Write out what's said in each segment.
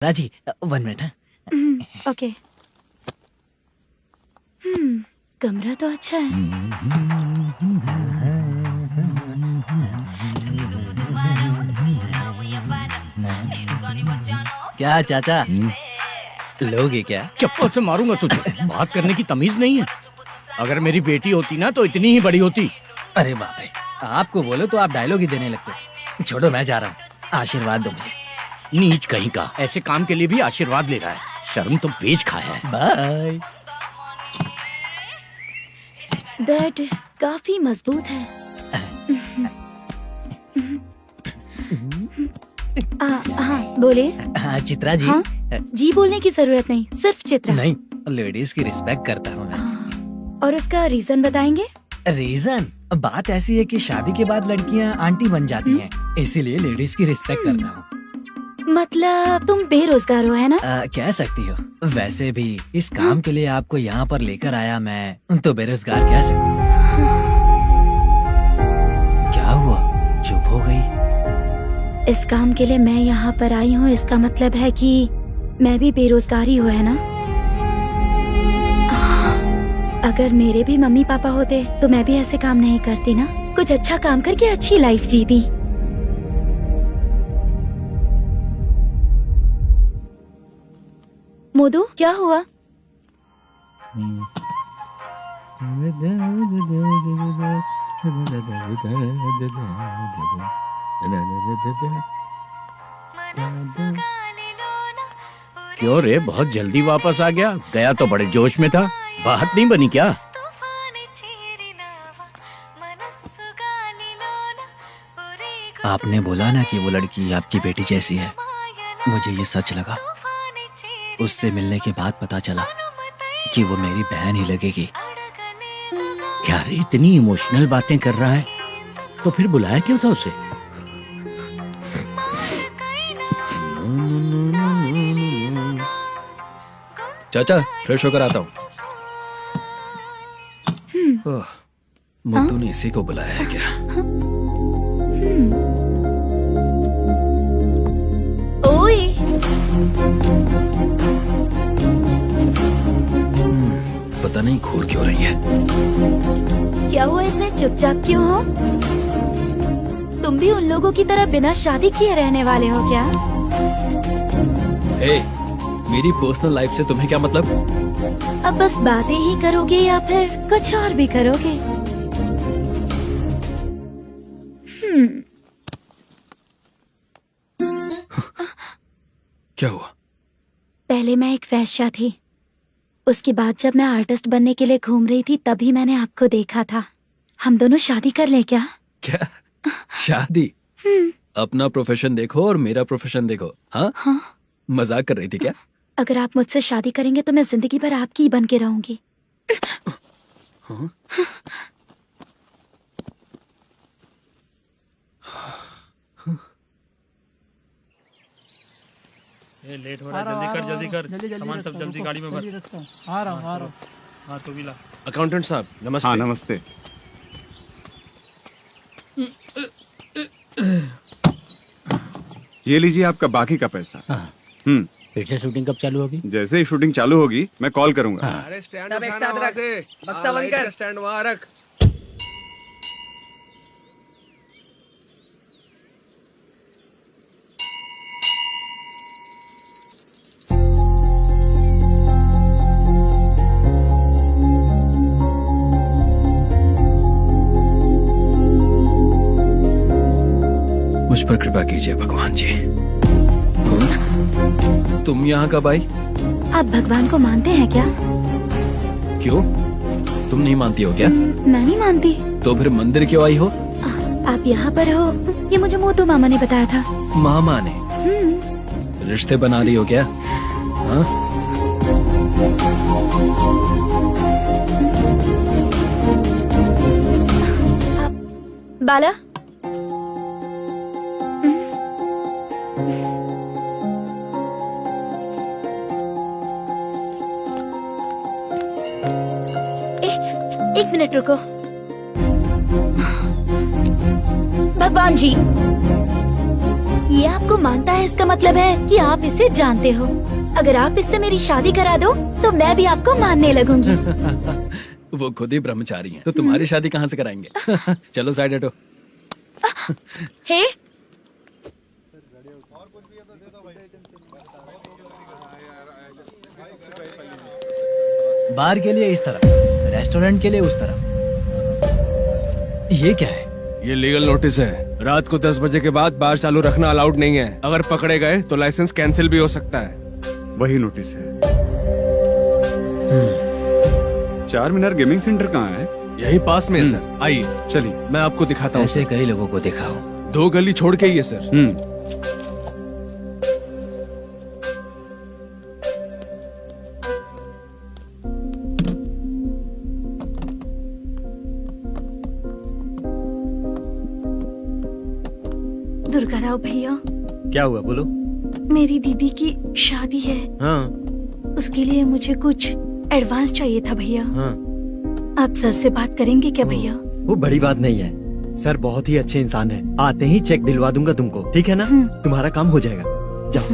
राजी 1 मिनट। हाँ ओके। कमरा तो अच्छा है। क्या चाचा लोगे क्या? चप्पल से मारूंगा तुझे। बात करने की तमीज नहीं है। अगर मेरी बेटी होती ना तो इतनी ही बड़ी होती। अरे बाप रे, आपको बोलो तो आप डायलॉग ही देने लगते। छोड़ो, मैं जा रहा हूँ, आशीर्वाद दो मुझे। नीच कहीं का, ऐसे काम के लिए भी आशीर्वाद ले रहा है। शर्म तो बेच खाया है। बाय। बेड काफी मजबूत है। हाँ बोले। हाँ चित्रा जी। हाँ? जी बोलने की जरूरत नहीं, सिर्फ चित्रा। नहीं, लेडीज की रिस्पेक्ट करता हूँ मैं। और उसका रीजन बताएंगे? रीजन बात ऐसी है कि शादी के बाद लड़कियाँ आंटी बन जाती हैं, इसीलिए लेडीज की रिस्पेक्ट करता हूँ। मतलब तुम बेरोजगार हो, है ना? कह सकती हो। वैसे भी इस काम के लिए आपको यहाँ पर लेकर आया मैं, तो बेरोजगार कह सकती हूँ। क्या हुआ, चुप हो गई? इस काम के लिए मैं यहाँ पर आई हूँ, इसका मतलब है कि मैं भी बेरोजगार ही हूँ, है ना? अगर मेरे भी मम्मी पापा होते तो मैं भी ऐसे काम नहीं करती ना। कुछ अच्छा काम करके अच्छी लाइफ जीती। मोदू, क्या हुआ? क्यों रे, बहुत जल्दी वापस आ गया? गया तो बड़े जोश में था। बात नहीं बनी क्या? आपने बोला ना कि वो लड़की आपकी बेटी जैसी है, मुझे ये सच लगा। उससे मिलने के बाद पता चला कि वो मेरी बहन ही लगेगी। क्या रे, इतनी इमोशनल बातें कर रहा है तो फिर बुलाया क्यों था उसे? चाचा फ्रेश होकर आता हूँ। मुद्दू ने इसी को बुलाया है क्या? ओए, पता नहीं घूर क्यों रही है। क्या हुआ, इतने चुपचाप क्यों हो? तुम भी उन लोगों की तरह बिना शादी किए रहने वाले हो क्या? हे, मेरी पर्सनल लाइफ से तुम्हें क्या मतलब? अब बस बातें ही करोगे या फिर कुछ और भी करोगे? क्या हुआ? पहले मैं एक वेश्या थी, उसके बाद जब मैं आर्टिस्ट बनने के लिए घूम रही थी तभी मैंने आपको देखा था। हम दोनों शादी कर ले क्या? क्या शादी? अपना प्रोफेशन देखो और मेरा प्रोफेशन देखो। हाँ? मजाक कर रही थी क्या? अगर आप मुझसे शादी करेंगे तो मैं जिंदगी भर आपकी ही बन के रहूंगी। हाँ? लेट हो रहा है, जल्दी कर सामान सब जल्दी गाड़ी में भर। आ रहा हूँ। हाँ तो भी ला। अकाउंटेंट साहब नमस्ते। हाँ नमस्ते। ये लीजिए आपका बाकी का पैसा। फिर से शूटिंग कब चालू होगी? जैसे ही शूटिंग चालू होगी मैं कॉल करूंगा। अरे स्टैंड सब एक साथ रख, बक्सा बंद कर, स्टैंड वहाँ रख। मुझ पर कृपा कीजिए भगवान जी। तुम यहाँ कब आई? आप भगवान को मानते हैं क्या? क्यों, तुम नहीं मानती हो क्या? मैं नहीं मानती। तो फिर मंदिर क्यों आई हो? आप यहाँ पर हो ये मुझे मोदू मामा ने बताया था। मामा ने? रिश्ते बना रही हो क्या? हाँ? बाला, एक मिनट रुको। भगवान जी, ये आपको मानता है, इसका मतलब है कि आप इसे जानते हो। अगर आप इससे मेरी शादी करा दो तो मैं भी आपको मानने लगूंगी। वो खुद ही ब्रह्मचारी हैं, तो तुम्हारी शादी कहाँ से कराएंगे? चलो साइड हटो। हे, बार के लिए इस तरफ, रेस्टोरेंट के लिए उस तरफ। ये क्या है? ये लीगल नोटिस है। रात को 10 बजे के बाद बार चालू रखना अलाउड नहीं है। अगर पकड़े गए तो लाइसेंस कैंसिल भी हो सकता है। वही नोटिस है। चार मीनार गेमिंग सेंटर कहाँ है? यही पास में है सर। आइए चलिए। मैं आपको दिखाता हूँ। ऐसे कई लोगों को देखा हो। 2 गली छोड़ के ही है सर। दुर्गा राव भैया, क्या हुआ बोलो। मेरी दीदी की शादी है। हाँ उसके लिए मुझे कुछ एडवांस चाहिए था भैया। हाँ। आप सर से बात करेंगे क्या भैया? वो बड़ी बात नहीं है, सर बहुत ही अच्छे इंसान है। आते ही चेक दिलवा दूंगा तुमको, ठीक है ना? तुम्हारा काम हो जाएगा। जाओ।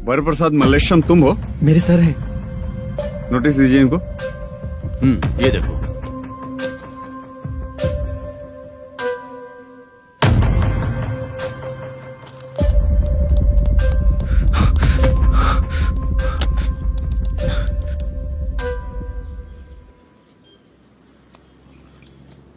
वर प्रसाद मल्लेश्वरम तुम हो? मेरे सर हैं। नोटिस दीजिए इनको। ये देखो।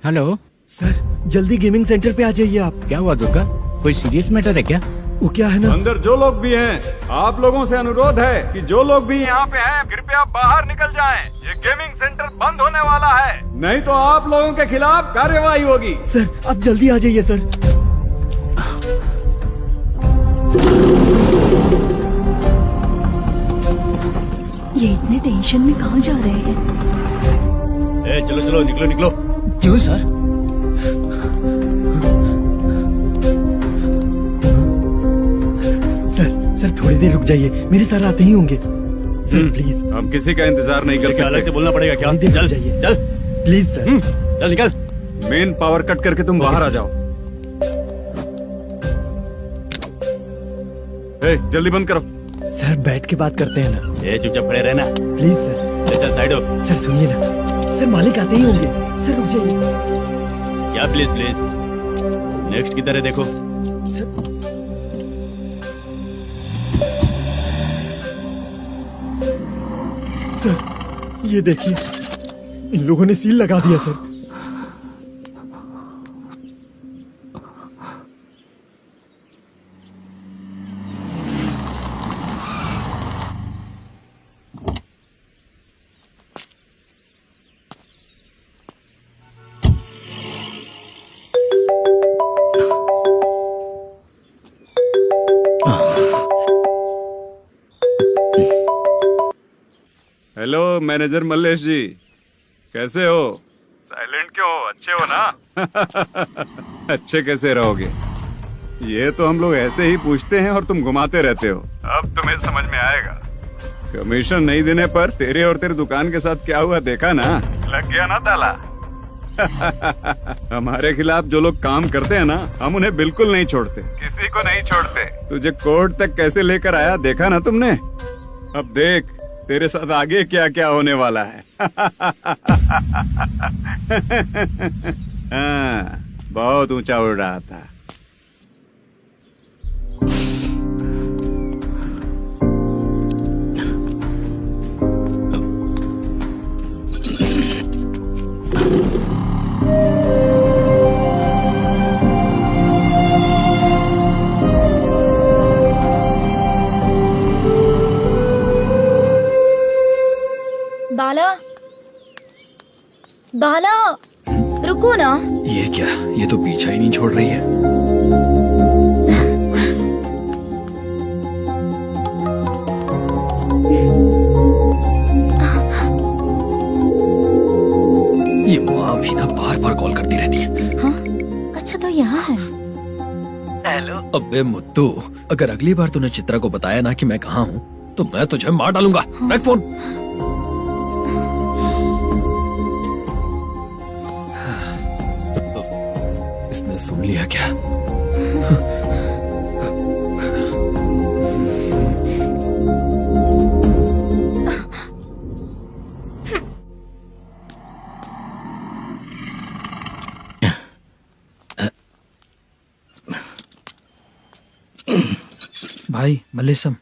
हेलो सर जल्दी गेमिंग सेंटर पे आ जाइए आप। क्या हुआ दुर्गा? कोई सीरियस मैटर है क्या? वो क्या है ना, अंदर जो लोग भी हैं, आप लोगों से अनुरोध है कि जो लोग भी यहाँ पे हैं, कृपया बाहर निकल जाएं। ये गेमिंग सेंटर बंद होने वाला है, नहीं तो आप लोगों के खिलाफ कार्यवाही होगी। सर आप जल्दी आ जाइए सर। ये इतने टेंशन में कहाँ जा रहे हैं? चलो चलो निकलो निकलो। क्यों सर? सर थोड़ी देर रुक जाइए, मेरे सर आते ही होंगे। Sir please. हम किसी का इंतजार नहीं कर अलग से सकते। बोलना पड़ेगा क्या? थोड़ी देर रुक चल जाइए चल प्लीज सर। चल निकल। मेन पावर कट करके तुम बाहर आ जाओ। जल्दी बंद करो। सर बैठ के बात करते हैं ना। ये चुपचाप खड़े रहना। Please sir. चल साइड हो। सर सुनिए ना, सर मालिक आते ही होंगे। सर रुक जाइए। क्या प्लीज प्लीज? नेक्स्ट की तरह देखो। सर ये देखिए, इन लोगों ने सील लगा दिया सर। हेलो मैनेजर मल्लेश जी, कैसे हो? साइलेंट क्यों हो? अच्छे हो ना? अच्छे कैसे रहोगे? ये तो हम लोग ऐसे ही पूछते हैं और तुम घुमाते रहते हो। अब तुम्हें समझ में आएगा। कमीशन नहीं देने पर तेरे और तेरी दुकान के साथ क्या हुआ देखा ना? लग गया ना ताला। हमारे खिलाफ जो लोग काम करते हैं ना, हम उन्हें बिल्कुल नहीं छोड़ते, किसी को नहीं छोड़ते। तुझे कोर्ट तक कैसे लेकर आया देखा ना तुमने? अब देख तेरे साथ आगे क्या क्या होने वाला है। हाँ, बहुत ऊंचा उड़ रहा था। बाला, बाला रुको ना। ये क्या? ये तो पीछा ही नहीं छोड़ रही है। ये माँ भी ना बार बार कॉल करती रहती है। हाँ? अच्छा तो यहाँ है। हेलो। अबे मुद्दू, अगर अगली बार तूने चित्रा को बताया ना कि मैं कहाँ हूँ तो मैं तुझे मार डालूंगा। रख फोन। सुन लिया क्या? भाई मल्लेशम,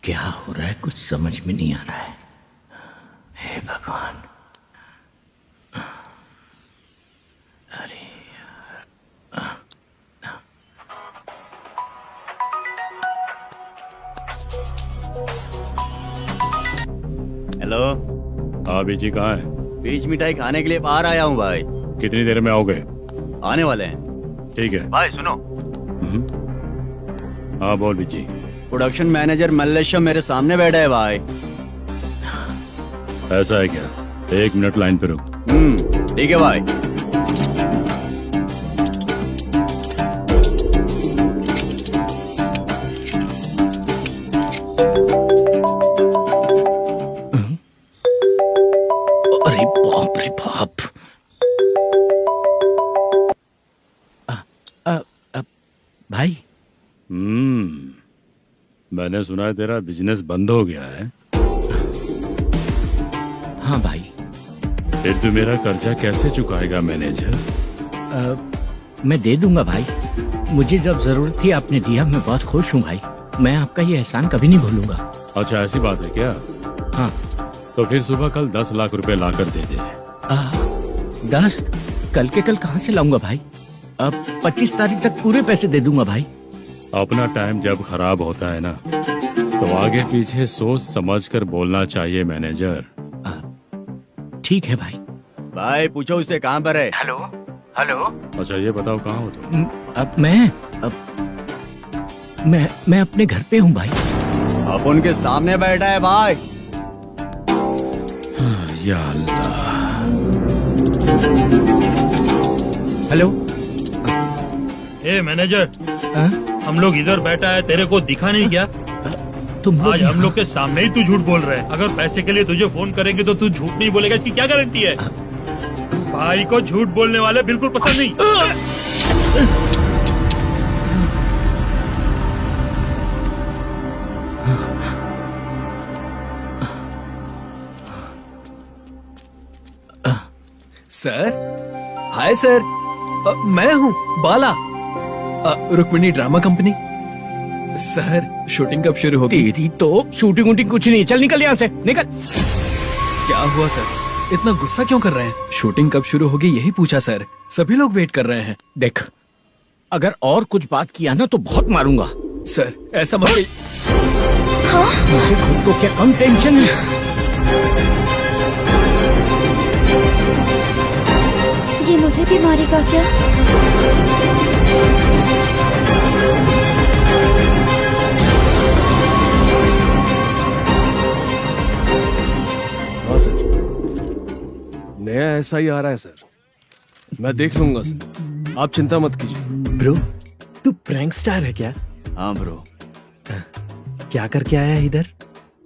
क्या हो रहा है कुछ समझ में नहीं आ रहा है। हे भगवान, अरे हेलो। हाँ बीजी कहाँ है? बीच मिठाई खाने के लिए बाहर आया हूँ भाई। कितनी देर में आओगे? आने वाले हैं। ठीक है। भाई सुनो, हाँ बोल बीजी। प्रोडक्शन मैनेजर मल्लेशम मेरे सामने बैठा है भाई। ऐसा है क्या? 1 मिनट लाइन पे रुक। ठीक है भाई। अरे बाप रे बाप। भाई मैंने सुना है तेरा बिजनेस बंद हो गया है। हाँ भाई। फिर तू मेरा कर्जा कैसे चुकाएगा मैनेजर? मैं दे दूंगा भाई, मुझे जब जरूरत थी आपने दिया, मैं बहुत खुश हूँ भाई। मैं आपका ये एहसान कभी नहीं भूलूंगा। अच्छा ऐसी बात है क्या? हाँ। तो फिर सुबह कल 10 लाख रुपए लाकर दे दे। 10? कल के कल कहाँ से लाऊंगा भाई? अब 25 तारीख तक पूरे पैसे दे दूंगा भाई। अपना टाइम जब खराब होता है ना, तो आगे पीछे सोच समझ कर बोलना चाहिए मैनेजर। ठीक है भाई। भाई पूछो उससे कहाँ पर है। Hello hello. अच्छा ये बताओ कहाँ हो तुम? अब मैं अपने घर पे हूँ भाई। अब उनके सामने बैठा है भाई। या अल्लाह। हेलो। ए मैनेजर, हाँ? हम लोग इधर बैठा है, तेरे को दिखा नहीं क्या? तुम आज हम लोग के सामने ही तू झूठ बोल रहा है। अगर पैसे के लिए तुझे फोन करेंगे तो तू झूठ नहीं बोलेगा, इसकी क्या गारंटी है? भाई को झूठ बोलने वाले बिल्कुल पसंद नहीं। सर, हाय सर, मैं हूँ Bala, Rukmini drama company. Sir shooting कब शुरू होगी? तेरी तो शूटिंग वूटिंग कुछ नहीं, चल निकल यहाँ से, निकल। क्या हुआ सर, इतना गुस्सा क्यों कर रहे हैं? शूटिंग कब शुरू होगी यही पूछा सर, सभी लोग वेट कर रहे हैं। देख, अगर और कुछ बात किया ना तो बहुत मारूंगा। सर ऐसा मत। मुझे खुद को क्या कम टेंशन है? ये मुझे भी मारेगा क्या? हाँ सर, नया ऐसा ही आ रहा है सर, मैं देख लूंगा सर, आप चिंता मत कीजिए। ब्रो, तू प्रैंक स्टार है क्या? हाँ ब्रो। क्या करके आया है इधर?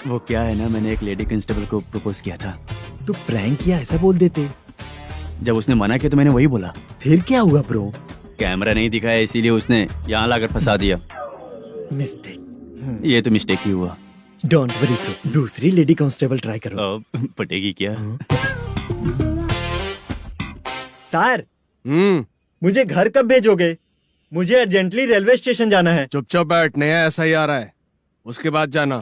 वो क्या है ना, मैंने एक लेडी कांस्टेबल को प्रपोज किया था। तू प्रैंक किया ऐसा बोल देते। जब उसने मना किया तो मैंने वही बोला। फिर क्या हुआ ब्रो? कैमरा नहीं दिखाया इसीलिए उसने यहाँ लाकर फंसा दिया। मिस्टेक। ये तो मिस्टेक ही हुआ। डोंट वरी ब्रो, दूसरी लेडी कांस्टेबल ट्राई करो। पटेगी क्या? सर, मुझे घर कब भेजोगे? मुझे अर्जेंटली रेलवे स्टेशन जाना है। चुपचाप बैठ, नया ऐसा ही आ रहा है, उसके बाद जाना।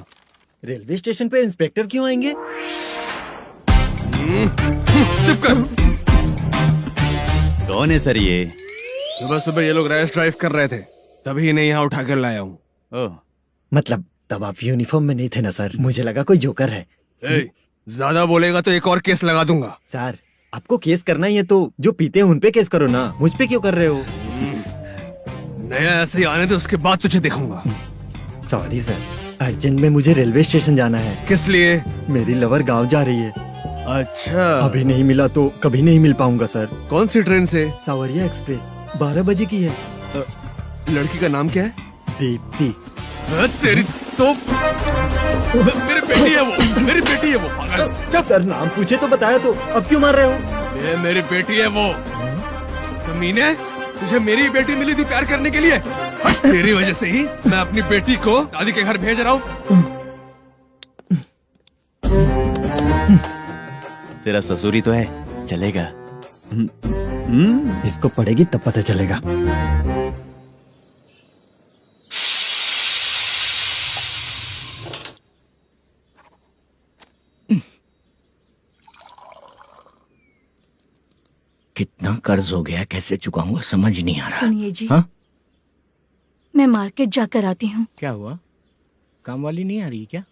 रेलवे स्टेशन पे इंस्पेक्टर क्यों आएंगे? चुप कर। कौन है सर ये? सुबह सुबह ये लोग रैश ड्राइव कर रहे थे, तभी इन्हें यहाँ उठा कर लाया हूँ। मतलब तब आप यूनिफॉर्म में नहीं थे ना सर, मुझे लगा कोई जोकर है। ज्यादा बोलेगा तो एक और केस लगा दूंगा। सर, आपको केस करना ही है तो जो पीते हैं उन पे केस करो ना, मुझ पे क्यों कर रहे हो? नया ऐसे ही आने दो, उसके बाद तुझे देखूंगा। सॉरी सर, अर्जेंट में मुझे रेलवे स्टेशन जाना है। किस लिए? मेरी लवर गांव जा रही है। अच्छा, अभी नहीं मिला तो कभी नहीं मिल पाऊंगा सर। कौन सी ट्रेन से? सावरिया एक्सप्रेस, 12 बजे की है। लड़की का नाम क्या है? दीप्ति। तेरी तो मेरी बेटी है वो, मेरी बेटी है वो पागल। चुप। सर नाम पूछे तो बताया, तो अब क्यों मार रहे हो? ये मेरी बेटी है वो। कमीने, तुझे मेरी बेटी मिली थी प्यार करने के लिए। हट, तेरी वजह से ही मैं अपनी बेटी को दादी के घर भेज रहा हूँ। तेरा ससुरी तो है, चलेगा। इसको पढ़ेगी तब पता चलेगा। कितना कर्ज हो गया, कैसे चुकाऊंगा समझ नहीं आ रहा। सुनिए जी, हाँ? मैं मार्केट जाकर आती हूँ। क्या हुआ? काम वाली नहीं आ रही क्या?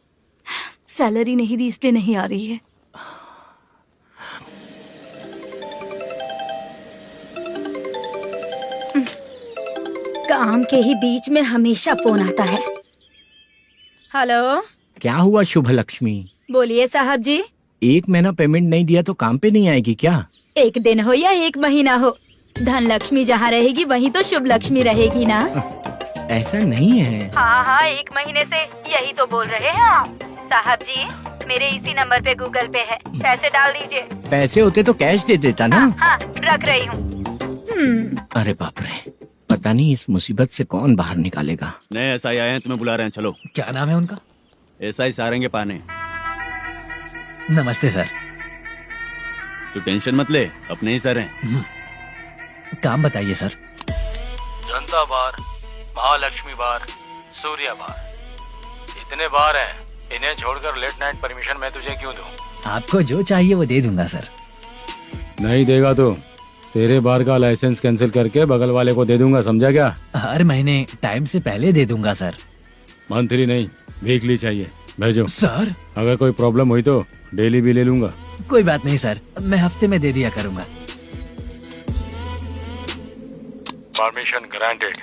सैलरी नहीं दी इसलिए नहीं आ रही है। काम के ही बीच में हमेशा फोन आता है। हेलो, क्या हुआ शुभ लक्ष्मी? बोलिए साहब जी। 1 महीना पेमेंट नहीं दिया तो काम पे नहीं आएगी क्या? 1 दिन हो या 1 महीना हो, धन लक्ष्मी जहाँ रहेगी वहीं तो शुभ लक्ष्मी रहेगी ना। ऐसा नहीं है। हाँ हाँ, 1 महीने से यही तो बोल रहे हैं आप। साहब जी, मेरे इसी नंबर पे गूगल पे है, पैसे डाल दीजिए। पैसे होते तो कैश दे देता ना। हाँ, रख रही हूँ। अरे बाप रे, पता नहीं इस मुसीबत से कौन बाहर निकालेगा। नए एसआई आए हैं, तुम्हें बुला रहे हैं, चलो। क्या नाम है उनका? एसआई सारंगे पाने। नमस्ते सर। तू टेंशन मत ले, अपने ही सर हैं। काम बताइए सर। जनता बार, महालक्ष्मी बार, सूर्या बार, इतने बार हैं। इन्हें छोड़कर लेट नाइट परमिशन मैं तुझे क्यों दूं? आपको जो चाहिए वो दे दूंगा सर। नहीं देगा तो तेरे बार का लाइसेंस कैंसिल करके बगल वाले को दे दूंगा, समझा क्या? हर महीने टाइम से पहले दे दूंगा सर। मंथली नहीं, वीकली चाहिए, भेजो। सर अगर कोई प्रॉब्लम हुई तो डेली भी ले लूंगा। कोई बात नहीं सर, मैं हफ्ते में दे दिया करूंगा। Permission granted.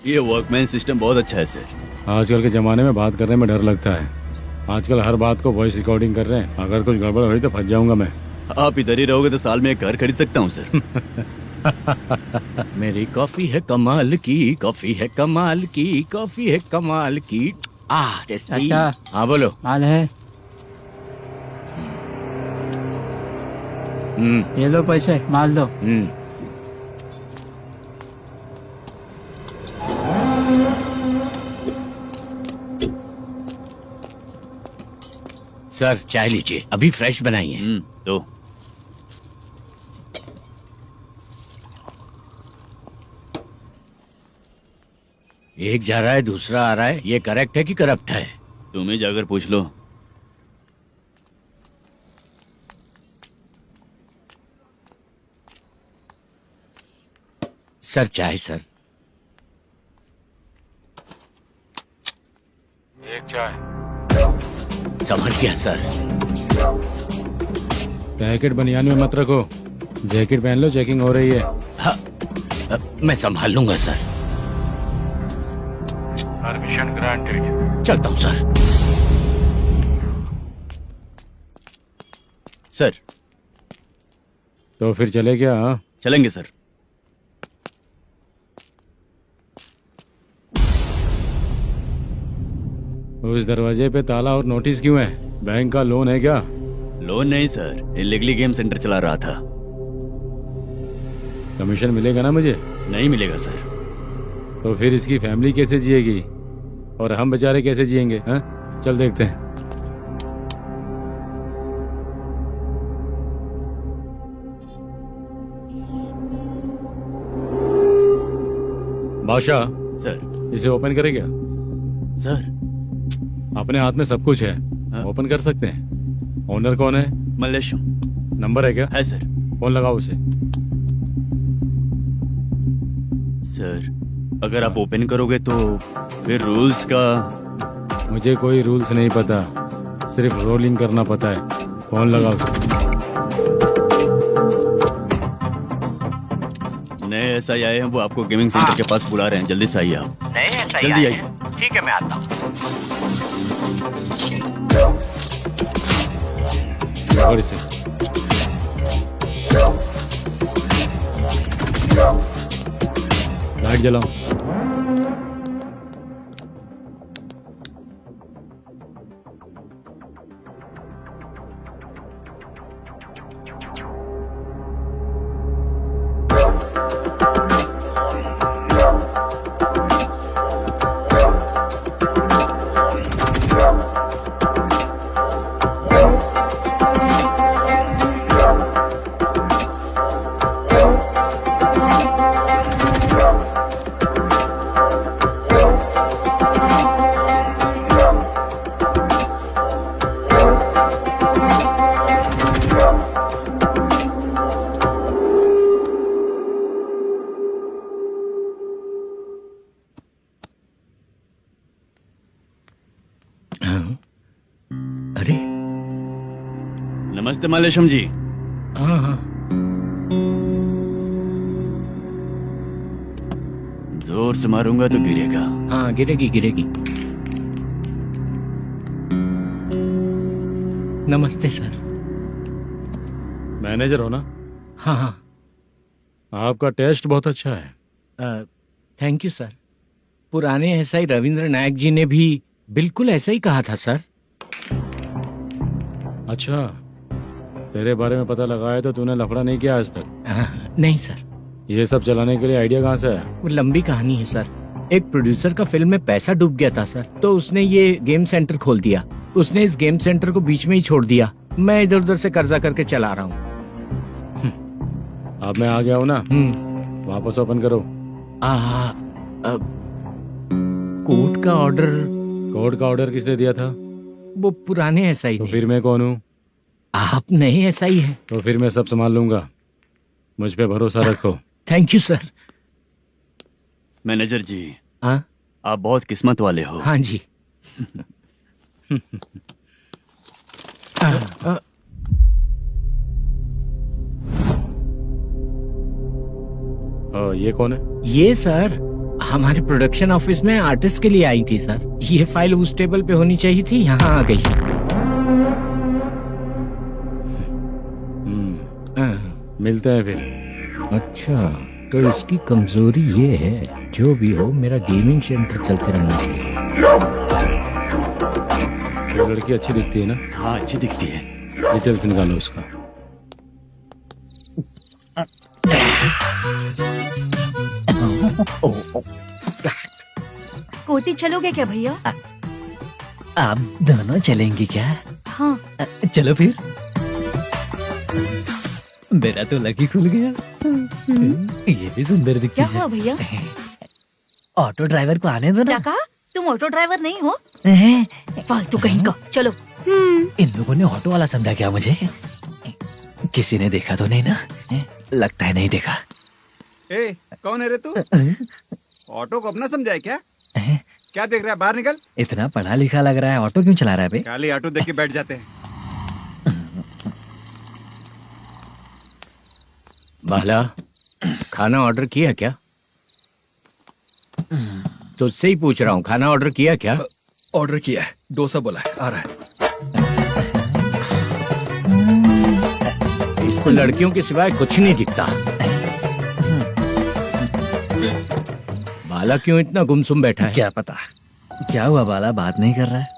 ये वर्कमैन सिस्टम बहुत अच्छा है सर। आजकल के जमाने में बात करने में डर लगता है। आजकल हर बात को वॉइस रिकॉर्डिंग कर रहे हैं। अगर कुछ गड़बड़ हुई तो फंस जाऊंगा मैं। आप इधर ही रहोगे तो साल में एक घर खरीद सकता हूँ सर। मेरी कॉफी है कमाल की, कॉफी है कमाल की, कॉफी है कमाल की। टेस्टी। हाँ बोलो। माल है, ये लो पैसे, माल दो। सर चाय लीजिए, अभी फ्रेश बनाई है। तो एक जा रहा है दूसरा आ रहा है, ये करेक्ट है कि करप्ट है? तुम ही जाकर पूछ लो। सर चाय सर। एक चाय। समझ गया सर। पैकेट बनियान में मत रखो, जैकेट पहन लो, चेकिंग हो रही है। हाँ, मैं संभाल लूंगा सर। Permission granted. चलता हूँ सर। सर तो फिर चले क्या? हाँ? चलेंगे सर। उस दरवाजे पे ताला और नोटिस क्यों है? बैंक का लोन है क्या? लोन नहीं सर, इलीगली गेम सेंटर चला रहा था। कमीशन मिलेगा ना मुझे? नहीं मिलेगा सर। तो फिर इसकी फैमिली कैसे जिएगी और हम बेचारे कैसे जिएंगे? हाँ, चल देखते हैं। बादशाह सर। इसे ओपन करे क्या? सर अपने हाथ में सब कुछ है, ओपन कर सकते हैं। ओनर कौन है? मल्लेशम। नंबर है क्या? है सर। फोन लगाओ उसे। सर अगर आप ओपन करोगे तो फिर रूल्स का। मुझे कोई रूल्स नहीं पता, सिर्फ रोलिंग करना पता है। फोन लगाओ उसे। नए एसआई आए हैं, वो आपको गेमिंग सेंटर के पास बुला रहे हैं, जल्दी से आइए आप। नए एसआई जल्दी आए आइए। हैं? ठीक है मैं आता हूँ। और इसे लाइट जलाओ। अरे नमस्ते मालेशम जी। हाँ हाँ, जोर से मारूंगा तो गिरेगा। हाँ गिरेगी गिरेगी। नमस्ते सर। मैनेजर हो ना? हाँ हाँ। आपका टेस्ट बहुत अच्छा है। Thank you sir. पुराने एसआई रविंद्र नायक जी ने भी बिल्कुल ऐसा ही कहा था सर। अच्छा, तेरे बारे में पता लगा है तो तूने लफड़ा नहीं किया आज तक? नहीं सर। ये सब चलाने के लिए आइडिया कहाँ से है? वो लंबी कहानी है सर। एक प्रोड्यूसर का फिल्म में पैसा डूब गया था सर, तो उसने ये गेम सेंटर खोल दिया। उसने इस गेम सेंटर को बीच में ही छोड़ दिया। मैं इधर उधर से कर्जा करके चला रहा हूँ। अब मैं आ गया हूँ ना, वापस ओपन करो। कोर्ट का ऑर्डर। कोर्ट का ऑर्डर किसने दिया था? वो पुराने एसआई। तो फिर मैं कौन हूँ? आप नए एसआई हैं। तो फिर मैं सब संभाल लूंगा, मुझ पे भरोसा रखो। Thank you sir. मैनेजर जी, हाँ आप बहुत किस्मत वाले हो। हाँ जी। ये कौन है? ये सर हमारे प्रोडक्शन ऑफिस में आर्टिस्ट के लिए आई थी सर। ये फाइल उस टेबल पे होनी चाहिए थी, यहाँ आ गई। मिलते हैं फिर। अच्छा, तो इसकी कमजोरी ये है, जो भी हो मेरा गेमिंग सेंटर चलते रहना चाहिए। वो लड़की अच्छी दिखती है ना? हाँ अच्छी दिखती है। डिटेल्स निकालो उसका। कोटी चलोगे क्या भैया? आप दोनों चलेंगी क्या? हाँ। चलो फिर। मेरा तो लकी खुल गया। ये भी सुंदर दिखती क्या है। हुआ भैया? ऑटो ड्राइवर को आने दो ना। क्या कहा? तुम ऑटो ड्राइवर नहीं हो? फालतू कहीं का। चलो। इन लोगों ने ऑटो वाला समझा क्या मुझे? किसी ने देखा तो नहीं ना? लगता है नहीं देखा। ए, कौन है रे तू? ऑटो को अपना समझा है क्या? क्या देख रहा है? बाहर निकल। इतना पढ़ा लिखा लग रहा है, ऑटो क्यों चला रहा है बे? खाली ऑटो देख के बैठ जाते हैं। बाला, खाना ऑर्डर किया क्या? तुझसे ही पूछ रहा हूँ, खाना ऑर्डर किया क्या? ऑर्डर किया है, डोसा बोला है, आ रहा है। इसको लड़कियों के सिवाय कुछ नहीं दिखता। बाला क्यों इतना गुमसुम बैठा है? क्या पता क्या हुआ, बाला बात नहीं कर रहा है।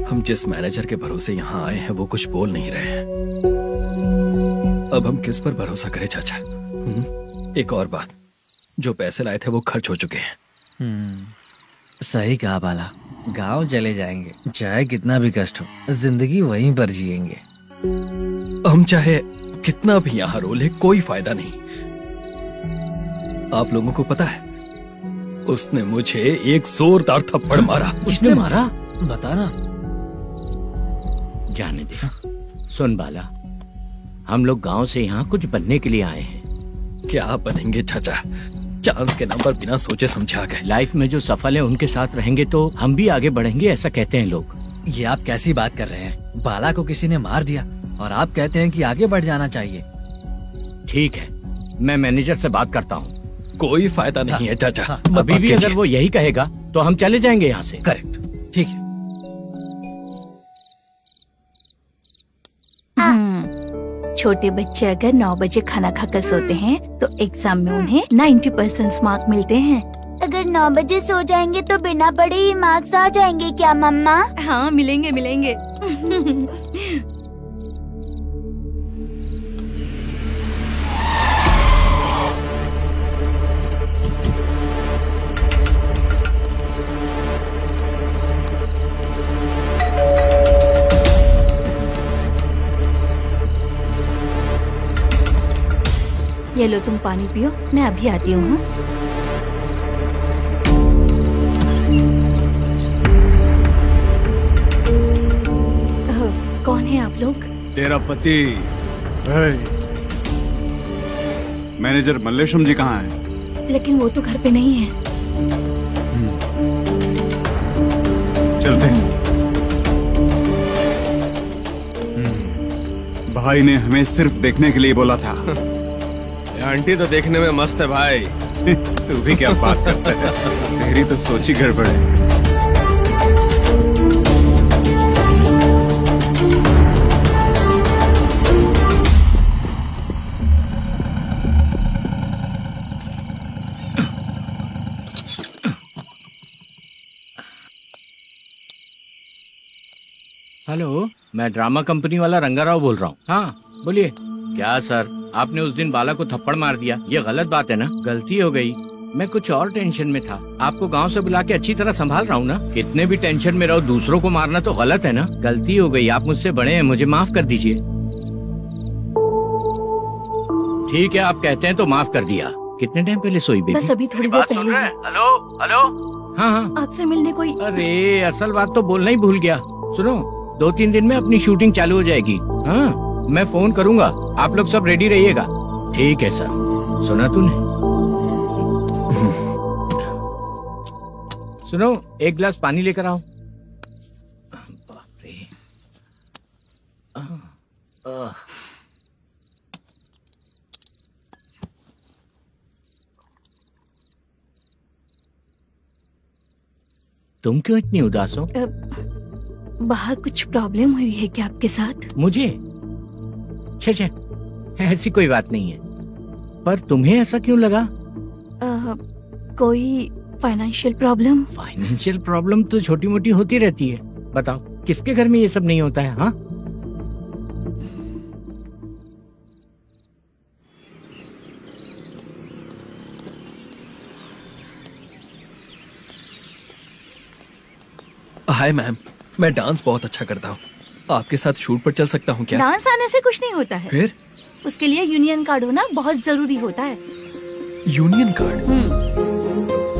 हम जिस मैनेजर के भरोसे यहाँ आए हैं वो कुछ बोल नहीं रहे हैं। अब हम किस पर भरोसा करें चाचा? एक और बात, जो पैसे लाए थे वो खर्च हो चुके हैं। सही कहा बाला, गांव चले जाएंगे, चाहे कितना भी कष्ट हो, जिंदगी वहीं पर जिएंगे। हम चाहे कितना भी यहाँ रोले, कोई फायदा नहीं। आप लोगों को पता है, उसने मुझे एक जोरदार थप्पड़ मारा। उसने मारा? बताना। जाने दे। सुन बाला, हम लोग गांव से यहाँ कुछ बनने के लिए आए हैं। क्या बनेंगे चाचा? चांस के नाम पर बिना सोचे समझे आ गए। लाइफ में जो सफल है उनके साथ रहेंगे तो हम भी आगे बढ़ेंगे, ऐसा कहते हैं लोग। ये आप कैसी बात कर रहे हैं? बाला को किसी ने मार दिया और आप कहते हैं कि आगे बढ़ जाना चाहिए। ठीक है, मैं मैनेजर से बात करता हूँ। कोई फायदा नहीं है चाचा। अभी भी अगर वो यही कहेगा तो हम चले जाएंगे यहाँ से। करेक्ट, ठीक है। छोटे बच्चे अगर 9 बजे खाना खाकर सोते हैं तो एग्जाम में उन्हें 90% मार्क मिलते हैं। अगर 9 बजे सो जाएंगे तो बिना पढ़े ही मार्क्स आ जाएंगे क्या मम्मा? हाँ मिलेंगे मिलेंगे। ये लो तुम पानी पियो, मैं अभी आती हूँ। हाँ? कौन है आप लोग? तेरा पति। मैनेजर मल्लेशम जी कहाँ हैं? लेकिन वो तो घर पे नहीं है। चलते हैं। भाई ने हमें सिर्फ देखने के लिए बोला था। आंटी तो देखने में मस्त है भाई। तू भी क्या बात करता है? तेरी तो सोच ही गड़बड़ है। हेलो, मैं ड्रामा कंपनी वाला रंगाराव बोल रहा हूँ। हाँ बोलिए। क्या सर, आपने उस दिन बाला को थप्पड़ मार दिया, ये गलत बात है ना? गलती हो गई, मैं कुछ और टेंशन में था। आपको गांव से बुला के अच्छी तरह संभाल रहा हूँ ना। कितने भी टेंशन में रहो, दूसरों को मारना तो गलत है ना। गलती हो गई, आप मुझसे बड़े हैं, मुझे माफ कर दीजिए। ठीक है, आप कहते हैं तो माफ कर दिया। कितने टाइम पहले सोई बेबी? बस अभी थोड़ी देर पहले। Hello hello. हाँ हाँ, आपसे मिलने कोई। अरे असल बात तो बोलना ही भूल गया। सुनो, 2-3 दिन में अपनी शूटिंग चालू हो जाएगी। हाँ, मैं फोन करूंगा, आप लोग सब रेडी रहिएगा। ठीक है सर। सुना तूने? सुनो, एक गिलास पानी लेकर आओ। बाप रे। तुम क्यों इतनी उदास हो? बाहर कुछ प्रॉब्लम हुई है क्या आपके साथ? मुझे? छे, ऐसी कोई बात नहीं है। पर तुम्हें ऐसा क्यों लगा? कोई फाइनेंशियल प्रॉब्लम? फाइनेंशियल प्रॉब्लम तो छोटी मोटी होती रहती है। बताओ, किसके घर में ये सब नहीं होता है? हाँ, हाय मैम, मैं डांस बहुत अच्छा करता हूँ। आपके साथ शूट पर चल सकता हूँ क्या? डांस आने से कुछ नहीं होता है। फिर? उसके लिए यूनियन कार्ड होना बहुत जरूरी होता है। Union card?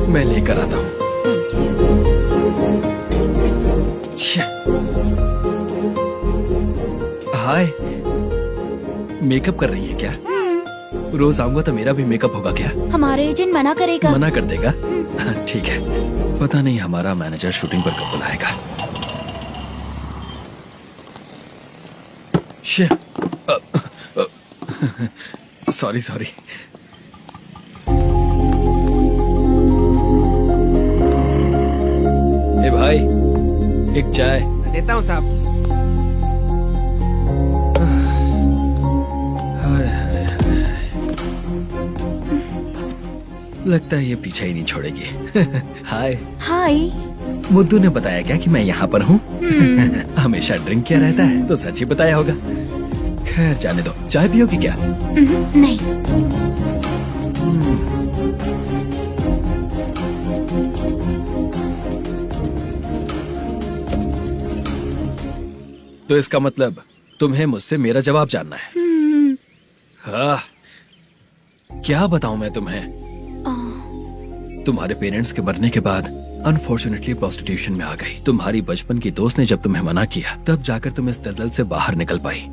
मैं लेकर आता हूँ। हाय, मेकअप कर रही है क्या? रोज आऊंगा तो मेरा भी मेकअप होगा क्या? हमारे एजेंट मना करेगा। मना कर देगा? ठीक है, पता नहीं हमारा मैनेजर शूटिंग पर कब बुलाएगा। सॉरी। ए भाई, एक चाय। देता हूँ साहब। लगता है ये पीछा ही नहीं छोड़ेगी। हाय। हाय। मुद्दू ने बताया क्या कि मैं यहाँ पर हूँ? हमेशा ड्रिंक किया रहता है तो सच ही बताया होगा। खैर जाने दो, चाय पियोगी क्या? नहीं। तो इसका मतलब तुम्हें मुझसे मेरा जवाब जानना है? हाँ, क्या बताऊं मैं तुम्हें? तुम्हारे पेरेंट्स के मरने के बाद अनफॉर्चुनेटली प्रोस्टिट्यूशन में आ गई। तुम्हारी बचपन की दोस्त ने जब तुम्हें मना किया, तब जाकर तुम इस दलदल से बाहर निकल पाई।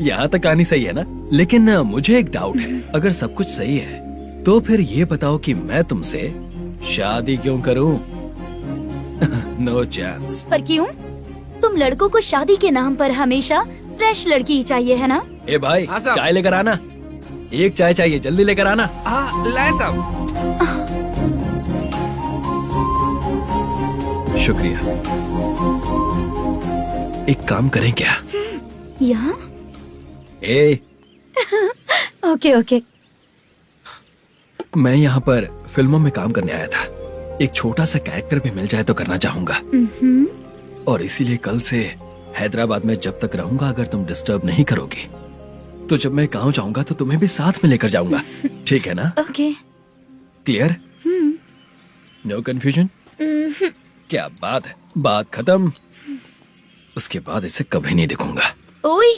यहाँ तक कहानी सही है ना? लेकिन मुझे एक डाउट है। अगर सब कुछ सही है तो फिर ये बताओ कि मैं तुमसे शादी क्यों करूं? No chance. पर क्यों? तुम लड़कों को शादी के नाम पर हमेशा फ्रेश लड़की ही चाहिए, है ना? ए भाई, चाय लेकर आना। एक चाय चाहिए, जल्दी लेकर आना। लाए साहब। शुक्रिया। एक काम करें क्या? यहाँ? ओके। मैं यहाँ पर फिल्मों में काम करने आया था। एक छोटा सा कैरेक्टर भी मिल जाए तो करना चाहूंगा। और इसीलिए कल से हैदराबाद में जब तक रहूंगा, अगर तुम डिस्टर्ब नहीं करोगी तो जब मैं गांव जाऊंगा तो तुम्हें भी साथ में लेकर जाऊंगा। ठीक है ना? ओके। क्लियर? No confusion? क्या बात है, बात खत्म। उसके बाद इसे कभी नहीं दिखूंगा। ओए,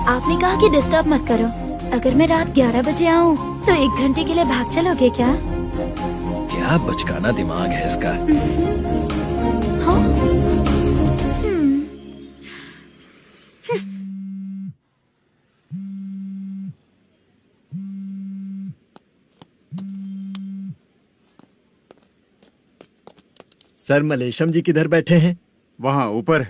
आपने कहा कि डिस्टर्ब मत करो। अगर मैं रात 11 बजे आऊँ तो 1 घंटे के लिए भाग चलोगे क्या? क्या बचकाना दिमाग है इसका। हाँ? सर मलेशम जी किधर बैठे हैं? वहाँ ऊपर।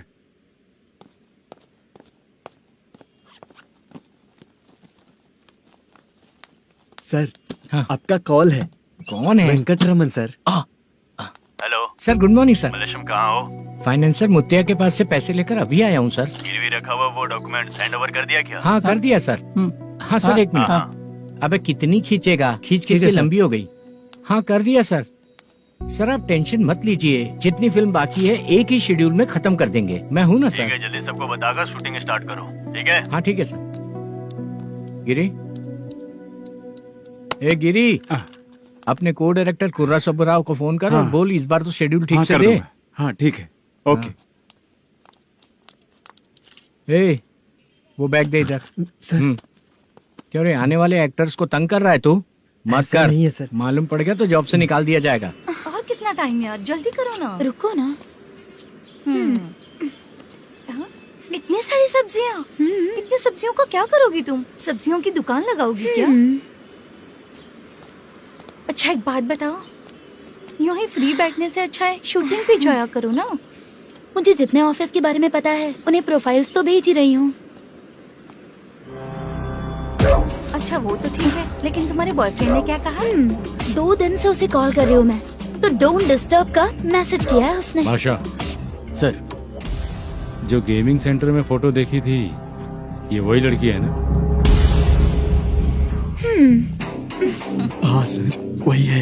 सर हाँ। आपका कॉल है। कौन है? Venkataraman sir. Hello sir good morning sir. Malesham कहाँ हो? फाइनेंसर मुत्तिया के पास से पैसे लेकर अभी आया हूँ सर। गिरवी रखा हुआ वो डॉक्यूमेंट हैंड ओवर कर दिया क्या? हाँ कर दिया सर। हाँ सर एक मिनट। अबे कितनी खींचेगा, खींच खींच के लंबी हो गई। हाँ कर दिया सर। सर आप टेंशन मत लीजिए, जितनी फिल्म बाकी है एक ही शेड्यूल में खत्म कर देंगे। मैं हूँ ना ठीक सर। है, जल्दी सबको बताकर शूटिंग स्टार्ट करो। ठीक है? हाँ ठीक है सर। गिरी, ए गिरी, अपने को डायरेक्टर कुर्रा सुब्बराव को फोन कर और हाँ। बोल इस बार तो शेड्यूल ठीक हाँ, से कर दे। दूंगा। हाँ ठीक है, ओके। ए वो बैग दे इधर। सर क्यों रे, आने वाले एक्टर्स को तंग कर रहा है तू? मत ऐसा कर। नहीं है सर। मालूम पड़ गया तो जॉब से निकाल दिया जाएगा। और कितना टाइम यार, जल्दी करो ना। रुको ना। इतनी सारी सब्जियाँ, इतनी सब्जियों का क्या करोगी तुम? सब्जियों की दुकान लगाओगी क्या? अच्छा एक बात बताओ, यूं ही फ्री बैठने से अच्छा है शूटिंग पे जाया करो ना। मुझे जितने ऑफिस के बारे में पता है उन्हें प्रोफाइल्स तो भेज ही रही हूँ। अच्छा वो तो ठीक है, लेकिन तुम्हारे बॉयफ्रेंड ने क्या कहा? 2 दिन से उसे कॉल कर रही हूँ मैं, तो डोंट डिस्टर्ब का मैसेज किया है उसने। भाषा सर, जो गेमिंग सेंटर में फोटो देखी थी, ये वही लड़की है ना? हाँ सर वही है।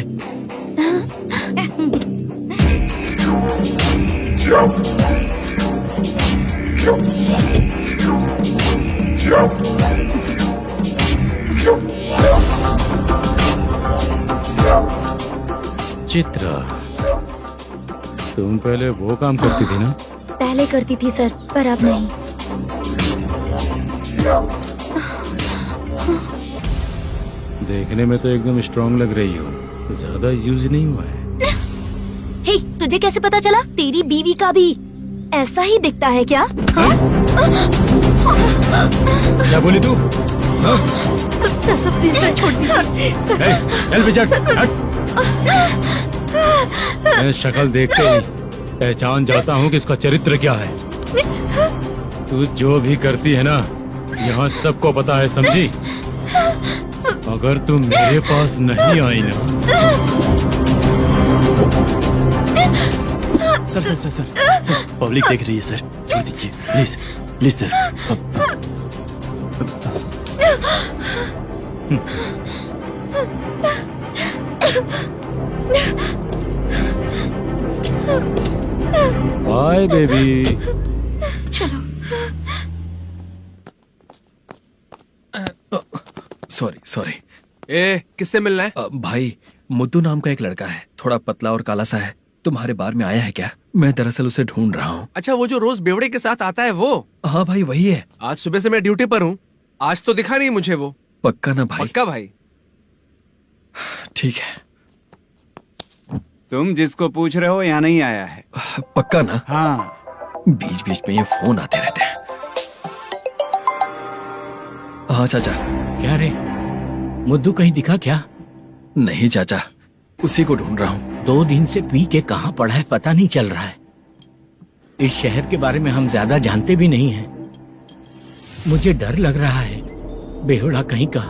चित्रा, तुम पहले वो काम करती थी ना? पहले करती थी सर, पर अब नहीं। देखने में तो एकदम स्ट्रांग लग रही हो, ज्यादा यूज नहीं हुआ है। हे, तुझे कैसे पता चला? तेरी बीवी का भी ऐसा ही दिखता है क्या? हाँ? क्या बोली तू? सर छोड़ दीजिए। चल विजय, हट। मैं शक्ल देखते ही पहचान जाता हूँ कि इसका चरित्र क्या है। तू जो भी करती है ना, यहाँ सबको पता है, समझी? अगर तू मेरे पास नहीं आई ना। Sir sir sir sir sir, public देख रही है सर, छोड़ दीजिए please please sir. Bye baby. चलो। Sorry sorry. ए, किससे मिलना है? भाई मुद्दू नाम का एक लड़का है, थोड़ा पतला और काला सा है। तुम्हारे बार में आया है क्या? मैं दरअसल उसे ढूंढ रहा हूँ। अच्छा वो जो रोज बेवड़े के साथ आता है वो? हाँ भाई वही है। आज सुबह से मैं ड्यूटी पर हूँ, आज तो दिखा नहीं मुझे वो। पक्का ना भाई? पक्का भाई। ठीक है। तुम जिसको पूछ रहे हो यहाँ नहीं आया है? पक्का ना? हाँ। बीच बीच में ये फोन आते रहते हैं। हाँ चाचा। क्या रे, मुद्दू कहीं दिखा क्या? नहीं चाचा, उसी को ढूंढ रहा हूँ। 2 दिन से पी के कहाँ पड़ा है पता नहीं चल रहा है। इस शहर के बारे में हम ज्यादा जानते भी नहीं हैं। मुझे डर लग रहा है, बेहुड़ा कहीं का।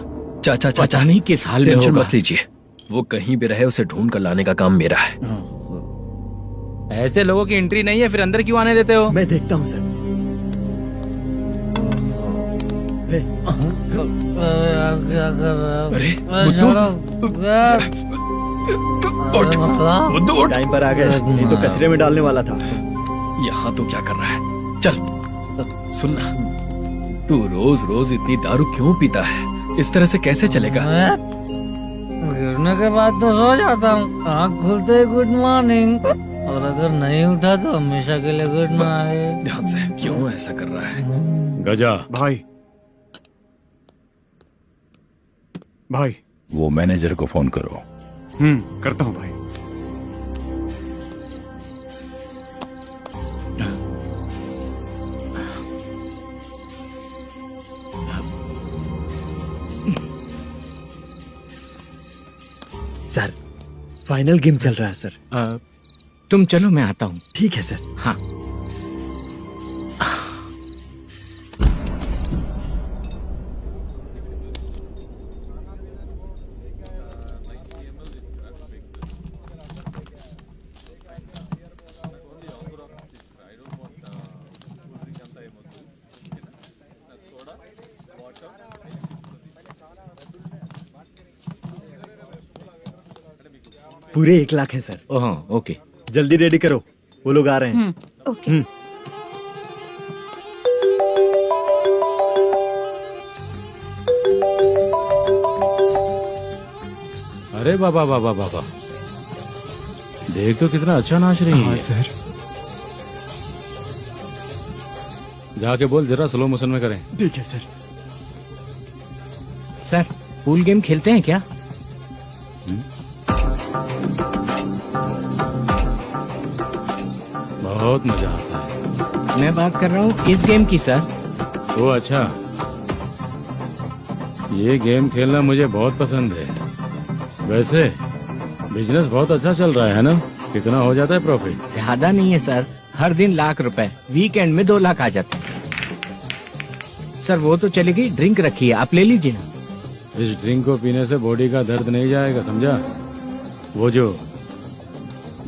चाचा चाचा नहीं किस हाल में टेंशन होगा। मत लीजिए, वो कहीं भी रहे उसे ढूंढ कर लाने का काम मेरा है। ऐसे लोगों की एंट्री नहीं है, फिर अंदर क्यों आने देते हो? मैं देखता हूँ सर। अरे मुद्दू उठ। टाइम पर आ गए, नहीं तो कचरे में डालने वाला था। यहाँ तो क्या कर रहा है? चल सुनना, तू रोज रोज इतनी दारू क्यों पीता है? इस तरह से कैसे चलेगा? गिरने के बाद तो सो जाता हूँ, आँख खुलते ही गुड मॉर्निंग, और अगर नहीं उठा तो हमेशा के लिए गुड नाइट। ध्यान से, क्यों ऐसा कर रहा है? गजा भाई, भाई वो मैनेजर को फोन करो। करता हूँ भाई। सर फाइनल गेम चल रहा है सर। तुम चलो, मैं आता हूँ। ठीक है सर। हाँ। पूरे 1 लाख हैं सर। Oh okay. जल्दी रेडी करो, वो लोग आ रहे हैं। ओके। अरे बाबा बाबा बाबा, देख तो कितना अच्छा नाच रही है। सर। जाके बोल जरा स्लो मोशन में करें। ठीक है सर। सर पूल गेम खेलते हैं क्या? बहुत मजा आता है। मैं बात कर रहा हूँ इस गेम की सर। ओ अच्छा, ये गेम खेलना मुझे बहुत पसंद है। वैसे बिजनेस बहुत अच्छा चल रहा है ना? कितना हो जाता है प्रॉफिट? ज्यादा नहीं है सर, हर दिन लाख रुपए, वीकेंड में 2 लाख आ जाते हैं। सर वो तो चलेगी, ड्रिंक रखी है, आप ले लीजिए ना। इस ड्रिंक को पीने से बॉडी का दर्द नहीं जाएगा, समझा? वो जो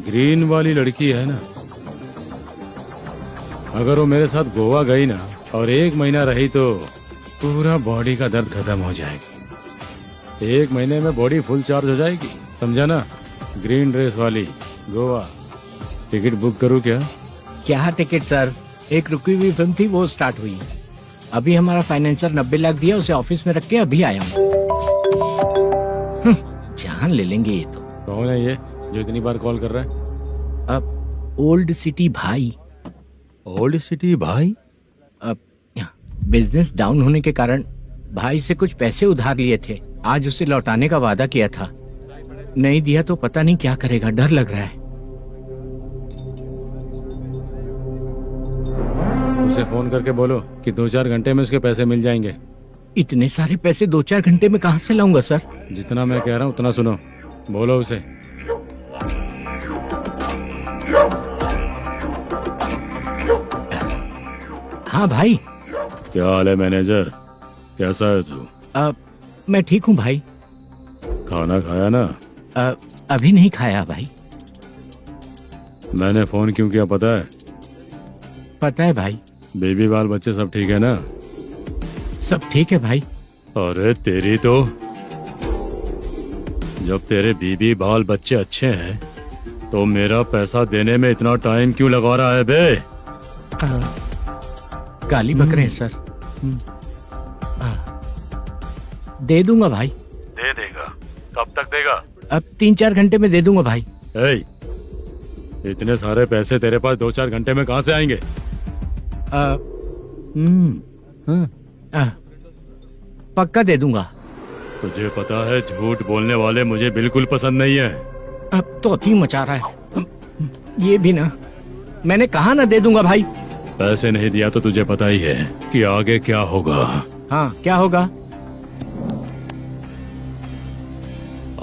ग्रीन वाली लड़की है ना, अगर वो मेरे साथ गोवा गई ना और 1 महीना रही तो पूरा बॉडी का दर्द खत्म हो जाएगा। 1 महीने में बॉडी फुल चार्ज हो जाएगी, समझा ना? ग्रीन ड्रेस वाली गोवा। टिकट बुक करूँ क्या? क्या टिकट सर, एक रुकी हुई फिल्म थी वो स्टार्ट हुई है। अभी हमारा फाइनेंसर 90 लाख दिया, उसे ऑफिस में रख के अभी आया हूँ। जान ले लेंगे ये तो। कौन है ये जो इतनी बार कॉल कर रहा है? अब ओल्ड सिटी भाई। ओल्ड सिटी भाई? अब बिजनेस डाउन होने के कारण भाई से कुछ पैसे उधार लिए थे, आज उसे लौटाने का वादा किया था। नहीं दिया तो पता नहीं क्या करेगा, डर लग रहा है। उसे फोन करके बोलो कि 2-4 घंटे में उसके पैसे मिल जाएंगे। इतने सारे पैसे 2-4 घंटे में कहाँ से लाऊंगा सर? जितना मैं कह रहा हूँ उतना सुनो, बोलो उसे। हाँ भाई। क्या हाल है मैनेजर, कैसा है तू? मैं ठीक हूँ भाई। खाना खाया ना? अभी नहीं खाया भाई। मैंने फोन क्यों किया पता है? पता है भाई। बेबी बाल बच्चे सब ठीक है ना? सब ठीक है भाई। अरे तेरी तो, जब तेरे बीबी बाल बच्चे अच्छे हैं तो मेरा पैसा देने में इतना टाइम क्यों लगा रहा है बे? गाली बक रहे हैं सर। दे दूंगा भाई। दे देगा? कब तक देगा? अब 3-4 घंटे में दे दूंगा भाई। इतने सारे पैसे तेरे पास 2-4 घंटे में कहाँ से आएंगे? पक्का दे दूंगा। तुझे पता है झूठ बोलने वाले मुझे बिल्कुल पसंद नहीं है। अब तो अति मचा रहा है ये भी ना। मैंने कहा ना दे दूंगा भाई। पैसे नहीं दिया तो तुझे पता ही है कि आगे क्या होगा। हाँ क्या होगा?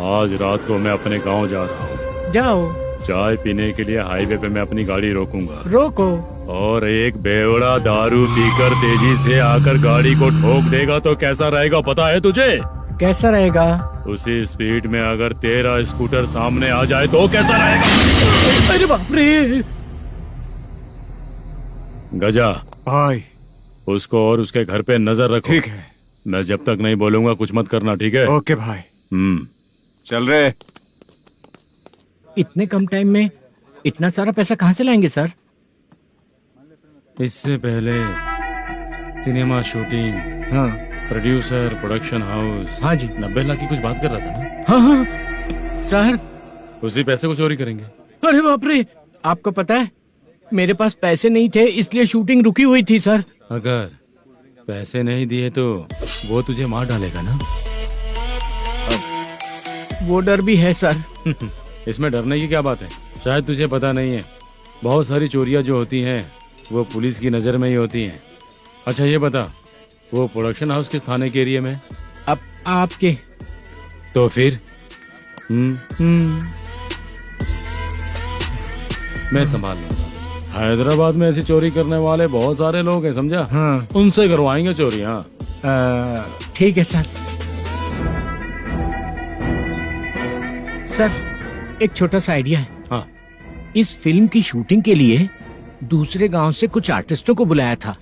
आज रात को मैं अपने गांव जा रहा हूँ। जाओ। चाय पीने के लिए हाईवे पे मैं अपनी गाड़ी रोकूंगा। रोको। और एक बेवड़ा दारू पीकर तेजी से आकर गाड़ी को ठोक देगा तो कैसा रहेगा पता है तुझे? कैसा रहेगा? उसी स्पीड में अगर तेरा स्कूटर सामने आ जाए तो कैसा रहेगा? अरे बाप रे। गजा भाई, उसको और उसके घर पे नजर रखो। ठीक है। मैं जब तक नहीं बोलूंगा कुछ मत करना, ठीक है? ओके भाई। चल रहे। इतने कम टाइम में इतना सारा पैसा कहाँ से लाएंगे सर? इससे पहले सिनेमा शूटिंग, हाँ, प्रोड्यूसर, प्रोडक्शन हाउस। हाँ जी। 90 लाख की कुछ बात कर रहा था ना? हाँ हाँ सर। उसी पैसे को चोरी करेंगे। अरे बाप रे, आपको पता है मेरे पास पैसे नहीं थे इसलिए शूटिंग रुकी हुई थी सर। अगर पैसे नहीं दिए तो वो तुझे मार डालेगा ना? वो डर भी है सर। इसमें डरने की क्या बात है? शायद तुझे पता नहीं है, बहुत सारी चोरियां जो होती हैं वो पुलिस की नजर में ही होती हैं। अच्छा ये बता, वो प्रोडक्शन हाउस किस थाने के एरिया में? अब आपके। तो फिर मैं संभाल लूंगा। हैदराबाद में ऐसी चोरी करने वाले बहुत सारे लोग हैं, समझा? हाँ। उनसे करवाएंगे चोरी। हाँ ठीक है सर। सर एक छोटा सा आइडिया है। हाँ। इस फिल्म की शूटिंग के लिए दूसरे गांव से कुछ आर्टिस्टों को बुलाया था,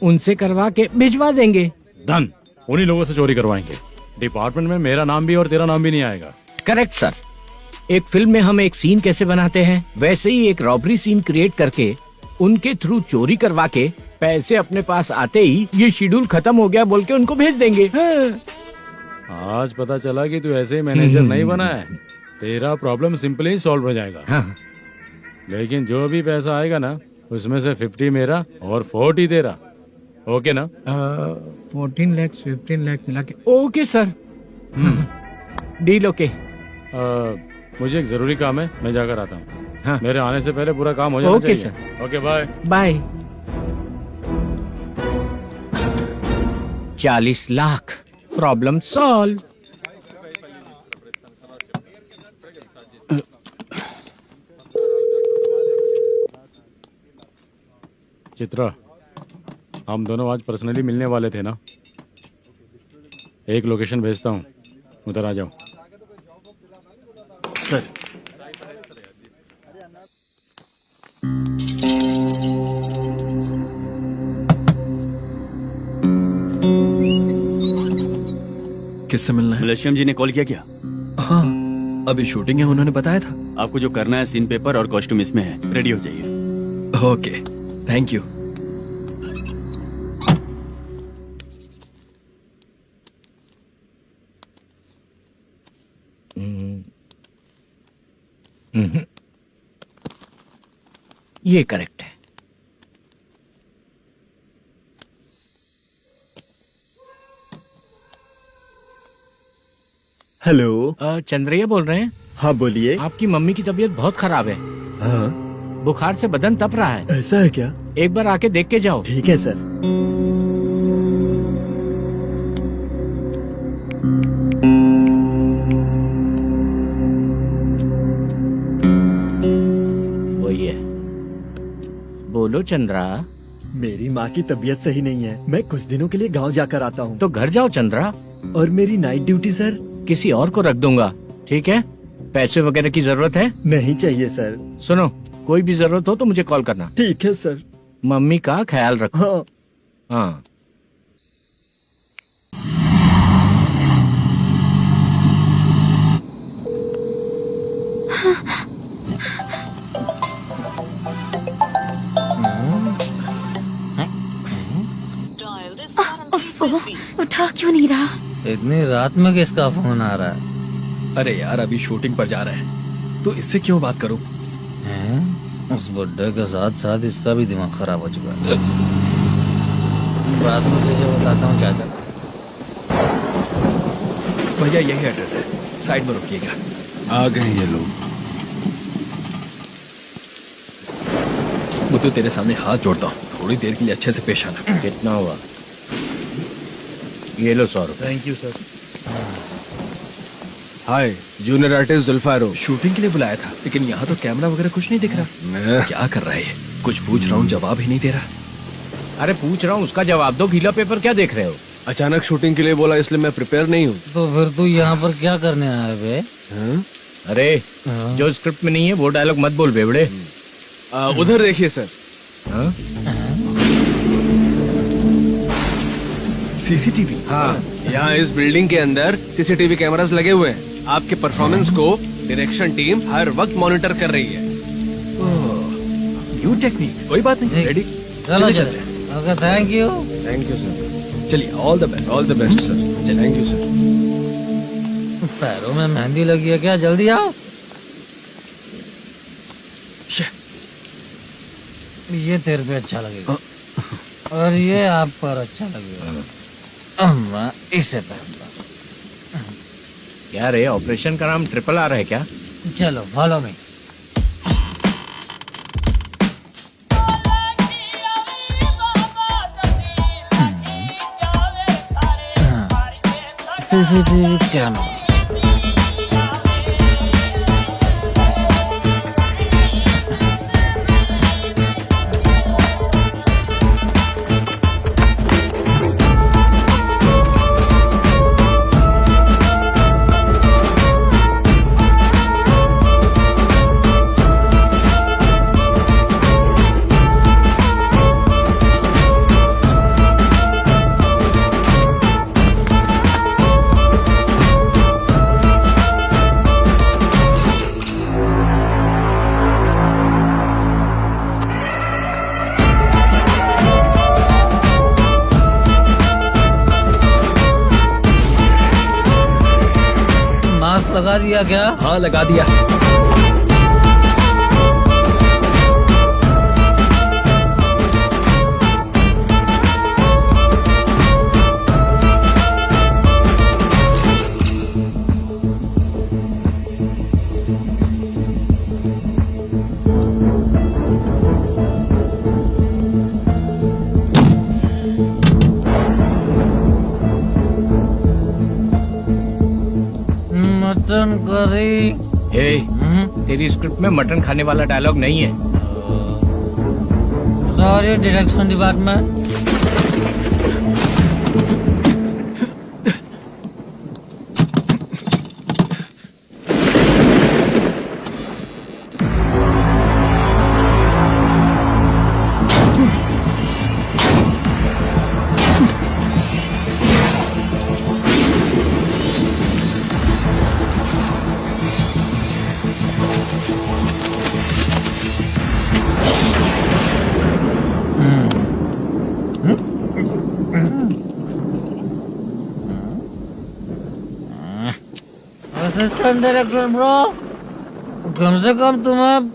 उनसे करवा के भिजवा देंगे। डन, उन्हीं लोगों से चोरी करवाएंगे। डिपार्टमेंट में मेरा नाम भी और तेरा नाम भी नहीं आएगा। Correct sir. एक फिल्म में हम एक सीन कैसे बनाते हैं, वैसे ही एक रॉबरी सीन क्रिएट करके उनके थ्रू चोरी करवा के पैसे अपने पास आते ही ये शेड्यूल खत्म हो गया बोल के उनको भेज देंगे। आज पता चला कि तू ऐसे ही मैनेजर नहीं बना है, तेरा प्रॉब्लम सिंपली ही सॉल्व हो जाएगा। हाँ। लेकिन जो भी पैसा आएगा ना, उसमें से 50 मेरा और 40 तेरा। ओके ना? 14 लाख 15 लाख मिला के। Okay sir. Deal okay. मुझे एक जरूरी काम है, मैं जाकर आता हूँ। हाँ। मेरे आने से पहले पूरा काम हो जाना ओके चाहिए। Sir. Okay bye bye. 40 lakh, problem solve. Chitra, हम दोनों आज पर्सनली मिलने वाले थे ना? एक लोकेशन भेजता हूँ, उधर आ जाओ। सर किससे मिलना है? मलेशियम जी ने कॉल किया क्या? हाँ, अभी शूटिंग है, उन्होंने बताया था। आपको जो करना है, सीन पेपर और कॉस्ट्यूम इसमें है, रेडी हो जाइए। Okay, thank you. ये करेक्ट है। हेलो। चंद्रैया बोल रहे हैं? हाँ बोलिए। आपकी मम्मी की तबीयत बहुत खराब है। हाँ। बुखार से बदन तप रहा है। ऐसा है क्या? एक बार आके देख के जाओ। ठीक है सर। वही है। बोलो चंद्रा। मेरी माँ की तबीयत सही नहीं है, मैं कुछ दिनों के लिए गांव जाकर आता हूँ। तो घर जाओ चंद्रा। और मेरी नाइट ड्यूटी सर? किसी और को रख दूंगा, ठीक है? पैसे वगैरह की जरूरत है? नहीं चाहिए सर। सुनो, कोई भी जरूरत हो तो मुझे कॉल करना। ठीक है सर। मम्मी का ख्याल रखो। हाँ। हाँ। उठा क्यों नहीं रहा? इतनी रात में किसका फोन आ रहा है? अरे यार, अभी शूटिंग पर जा रहे हैं, तो इससे क्यों बात करूं? उस बुड्ढे के साथ साथ इसका भी दिमाग खराब हो चुका है। बाद में तुझे बताता हूँ चाचा। भैया यही एड्रेस है, साइड में रुकिएगा। आ गए ये लोग। मुझे तेरे सामने हाथ जोड़ता हूँ, थोड़ी देर के लिए अच्छे से पेश आना। कितना हुआ? ये लो 100 रुपए। Thank you sir. Hi, junior artist जुल्फारो। शूटिंग के लिए बुलाया था, लेकिन यहाँ तो कैमरा वगैरह कुछ नहीं दिख रहा। क्या कर रहा है ये? कुछ पूछ रहा हूँ, जवाब ही नहीं दे रहा। अरे पूछ रहा हूँ, उसका जवाब दो। गीला पेपर क्या देख रहे हो? अचानक शूटिंग के लिए बोला, इसलिए मैं प्रिपेयर नहीं हूँ। तो फिर तू यहाँ पर क्या करने आया बे? अरे जो स्क्रिप्ट में नहीं है वो डायलॉग मत बोल बेवड़े। उधर देखिए सर। सीसीटीवी? हाँ, यहाँ इस बिल्डिंग के अंदर सीसीटीवी कैमरास लगे हुए हैं। आपके परफॉर्मेंस को डायरेक्शन टीम हर वक्त मॉनिटर कर रही है। न्यू टेक्निक, कोई बात नहीं। रेडी? चलो चलो। Okay, thank you. Thank you sir. चलिए, all the best. All the best sir. Thank you sir. पैरों में मेहंदी लगी है क्या? जल्दी आओ। ये तेरे पे अच्छा लगेगा और ये आप पर अच्छा लगेगा। मैं इसे पहनता। क्या रे, ऑपरेशन का नाम ट्रिपल आर है क्या? चलो फॉलो मी। CCTV camera. लगा दिया क्या? हाँ लगा दिया। Mutton curry. तेरी स्क्रिप्ट में मटन खाने वाला डायलॉग नहीं है। Sorry direction department. Assistant director bro, कम से कम तुम्हें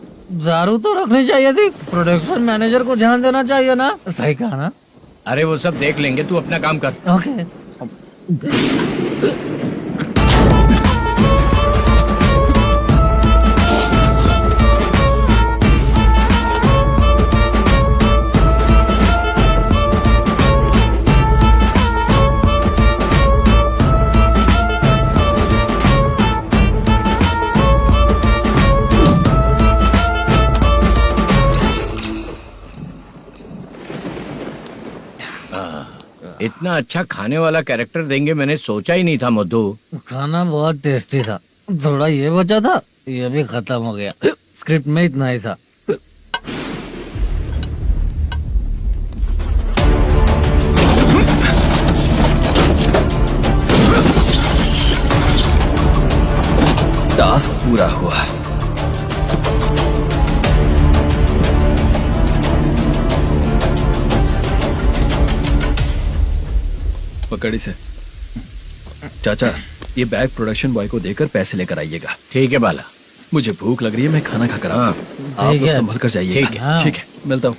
दारू तो रखनी चाहिए थी। प्रोडक्शन मैनेजर को ध्यान देना चाहिए ना। सही कहा ना? अरे वो सब देख लेंगे, तू अपना काम कर। ओके। इतना अच्छा खाने वाला कैरेक्टर देंगे मैंने सोचा ही नहीं था मधु। खाना बहुत टेस्टी था। थोड़ा ये बचा था, ये भी खत्म हो गया। स्क्रिप्ट में इतना ही था। टास्क पूरा हुआ। पकड़ी से। चाचा, ये बैग प्रोडक्शन बॉय को देकर पैसे लेकर आइएगा। ठीक है बाला। मुझे भूख लग रही है, मैं खाना खाकर आता हूँ। आप लोग संभल कर जाइए। ठीक है। ठीक है, मिलता हूँ।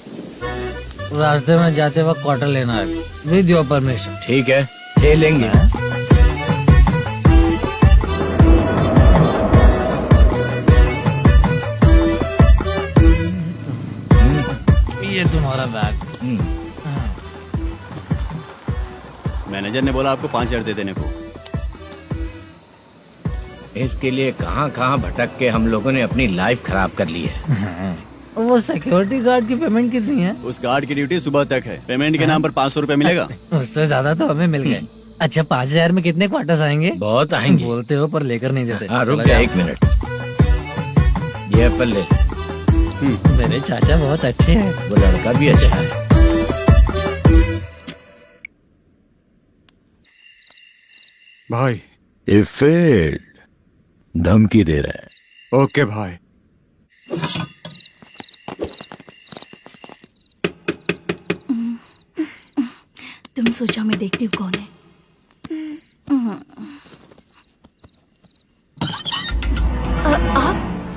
रास्ते में जाते वक्त क्वार्टर लेना है, विद योर परमिशन। ठीक है, ले लेंगे। ये तुम्हारा बैग। मैनेजर ने बोला आपको 5,000 दे देने को। इसके लिए कहाँ कहाँ भटक के हम लोगों ने अपनी लाइफ खराब कर ली है। वो सिक्योरिटी गार्ड की पेमेंट कितनी है? उस गार्ड की ड्यूटी सुबह तक है। पेमेंट के नाम पर 500 रुपए मिलेगा। उससे ज्यादा तो हमें मिल गए। अच्छा 5,000 में कितने क्वार्टर्स आएंगे? बहुत आएंगे। बोलते हो पर लेकर नहीं देते। हाँ रुक जा 1 मिनट। ये एप्पल ले। मेरे चाचा बहुत अच्छे हैं। वो लड़का भी अच्छा है। भाई ये फेल्ड, धमकी दे रहा है। ओके भाई। तुम सोचो मैं देखती हूँ कौन है।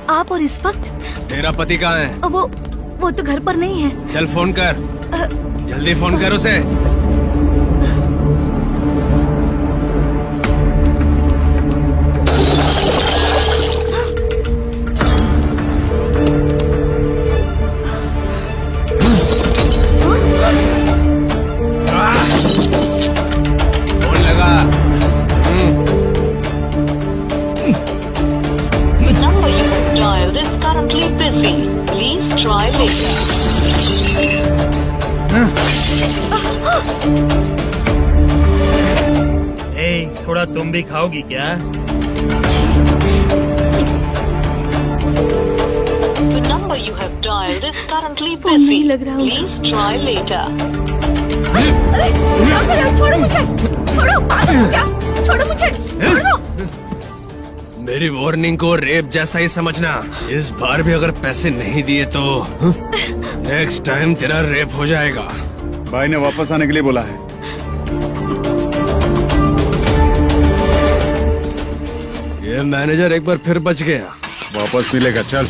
आप और इस वक्त? तेरा पति कहाँ है? वो तो घर पर नहीं है। चल फोन कर, जल्दी फोन कर उसे। currently busy. Please try later. थोड़ा तुम भी खाओगी क्या? The number you have dialed is currently busy. Please try later. छोड़ो मुझे, छोड़ो, पागल हो क्या? छोड़ो मुझे, छोड़ो। मेरी वार्निंग को रेप जैसा ही समझना। इस बार भी अगर पैसे नहीं दिए तो नेक्स्ट टाइम तेरा रेप हो जाएगा। भाई ने वापस आने के लिए बोला है। ये मैनेजर एक बार फिर बच गया। वापस मिलेगा, चल।